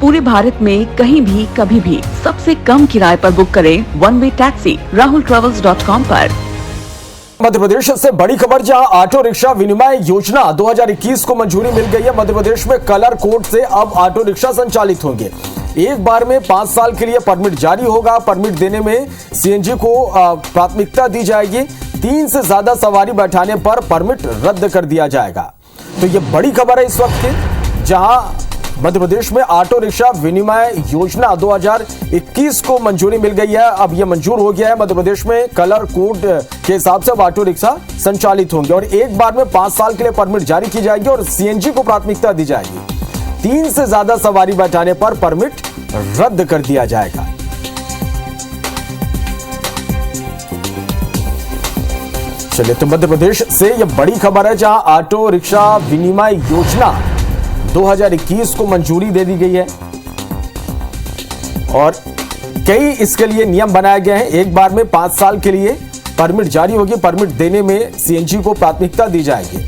पूरे भारत में कहीं भी कभी भी सबसे कम किराए पर बुक करें वन वे टैक्सी rahultravels.com पर। मध्य प्रदेश से बड़ी खबर, जहां ऑटो रिक्शा विनिमय योजना 2021 को मंजूरी मिल गई है। मध्य प्रदेश में कलर कोड से अब ऑटो रिक्शा संचालित होंगे। एक बार में 5 साल के लिए परमिट जारी होगा। परमिट देने में सीएनजी को प्राथमिकता दी जाएगी। 3 से ज्यादा सवारी बैठाने पर परमिट रद्द कर दिया जाएगा। तो ये बड़ी खबर है इस वक्त की, जहां मध्य प्रदेश में ऑटो रिक्शा विनिमय योजना 2021 को मंजूरी मिल गई है। अब यह मंजूर हो गया है। मध्य प्रदेश में कलर कोड के हिसाब से अब ऑटो रिक्शा संचालित होंगे और एक बार में 5 साल के लिए परमिट जारी की जाएगी और सीएनजी को प्राथमिकता दी जाएगी। 3 से ज्यादा सवारी बैठाने पर परमिट रद्द कर दिया जाएगा। चलिए, तो मध्य प्रदेश से यह बड़ी खबर है, जहां ऑटो रिक्शा विनिमय योजना 2021 को मंजूरी दे दी गई है और कई इसके लिए नियम बनाए गए हैं। एक बार में 5 साल के लिए परमिट जारी होगी। परमिट देने में सीएनजी को प्राथमिकता दी जाएगी।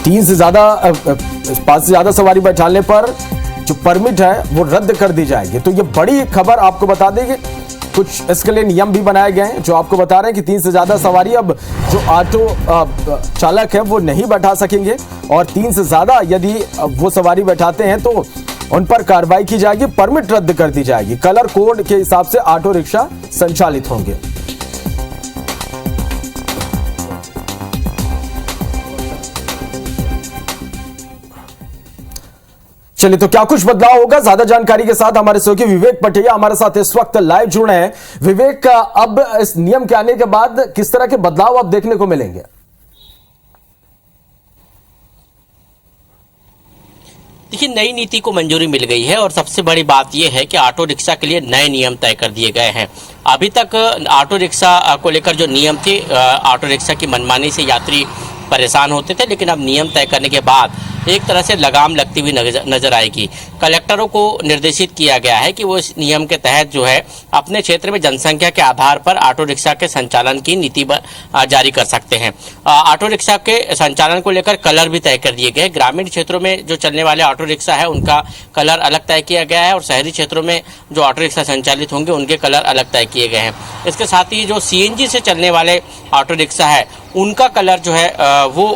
5 से ज्यादा सवारी बैठाने पर जो परमिट है वो रद्द कर दी जाएगी। तो ये बड़ी खबर आपको बता देंगे। कुछ इसके लिए नियम भी बनाए गए हैं जो आपको बता रहे हैं कि 3 से ज्यादा सवारी अब जो ऑटो चालक है वो नहीं बैठा सकेंगे और 3 से ज्यादा यदि वो सवारी बैठाते हैं तो उन पर कार्रवाई की जाएगी, परमिट रद्द कर दी जाएगी। कलर कोड के हिसाब से ऑटो रिक्शा संचालित होंगे। चलिए, तो क्या कुछ बदलाव होगा, ज्यादा जानकारी के साथ हमारे सहयोगी विवेक पटिया हमारे साथ इस वक्त लाइव जुड़े हैं। विवेक, अब इस नियम के आने के बाद किस तरह के बदलाव अब देखने को मिलेंगे? देखिए, नई नीति को मंजूरी मिल गई है और सबसे बड़ी बात यह है कि ऑटो रिक्शा के लिए नए नियम तय कर दिए गए हैं। अभी तक ऑटो रिक्शा को लेकर जो नियम थे, ऑटो रिक्शा की मनमानी से यात्री परेशान होते थे, लेकिन अब नियम तय करने के बाद एक तरह से लगाम लगती हुई नजर आएगी। कलेक्टरों को निर्देशित किया गया है कि वो इस नियम के तहत जो है अपने क्षेत्र में जनसंख्या के आधार पर ऑटो रिक्शा के संचालन की नीति जारी कर सकते हैं। ऑटो रिक्शा के संचालन को लेकर कलर भी तय कर दिए गए। ग्रामीण क्षेत्रों में जो चलने वाले ऑटो रिक्शा है उनका कलर अलग तय किया गया है और शहरी क्षेत्रों में जो ऑटो रिक्शा संचालित होंगे उनके कलर अलग तय किए गए हैं। इसके साथ ही जो सीएनजी से चलने वाले ऑटो रिक्शा है उनका कलर जो है वो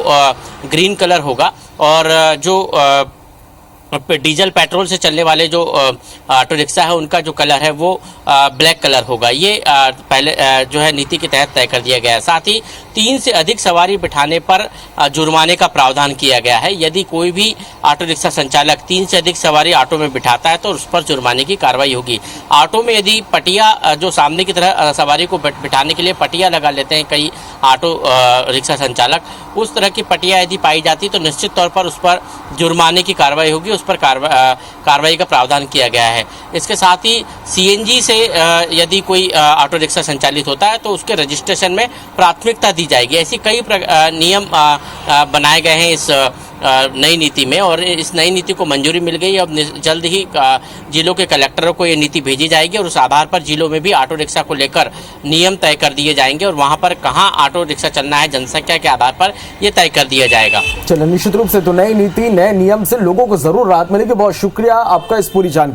ग्रीन कलर होगा और जो डीजल पेट्रोल से चलने वाले जो ऑटो रिक्शा है उनका जो कलर है वो ब्लैक कलर होगा। ये पहले जो है नीति के तहत तय कर दिया गया है। साथ ही 3 से अधिक सवारी बिठाने पर जुर्माने का प्रावधान किया गया है। यदि कोई भी ऑटो रिक्शा संचालक 3 से अधिक सवारी ऑटो में बिठाता है तो उस पर जुर्माने की कार्रवाई होगी। ऑटो में यदि पटिया जो सामने की तरह सवारी को बिठाने के लिए पटिया लगा लेते हैं कई ऑटो रिक्शा संचालक, उस तरह की पटिया यदि पाई जाती तो निश्चित तौर पर उस पर जुर्माने की कार्रवाई होगी, उस पर कार्रवाई का प्रावधान किया गया है। इसके साथ ही सीएनजी से यदि कोई ऑटो रिक्शा संचालित होता है तो उसके रजिस्ट्रेशन में प्राथमिकता दी जाएगी। ऐसी कई नियम बनाए गए हैं इस नई नीति में और इस नई नीति को मंजूरी मिल गई। अब जल्द ही जिलों के कलेक्टरों को ये नीति भेजी जाएगी और उस आधार पर जिलों में भी ऑटो रिक्शा को लेकर नियम तय कर दिए जाएंगे और वहां पर कहां ऑटो रिक्शा चलना है जनसंख्या के आधार पर यह तय कर दिया जाएगा। चलो, निश्चित रूप से तो नई नीति, नए नियम से लोगों को जरूर राहत मिलेगी। बहुत शुक्रिया आपका इस पूरी जानकारी।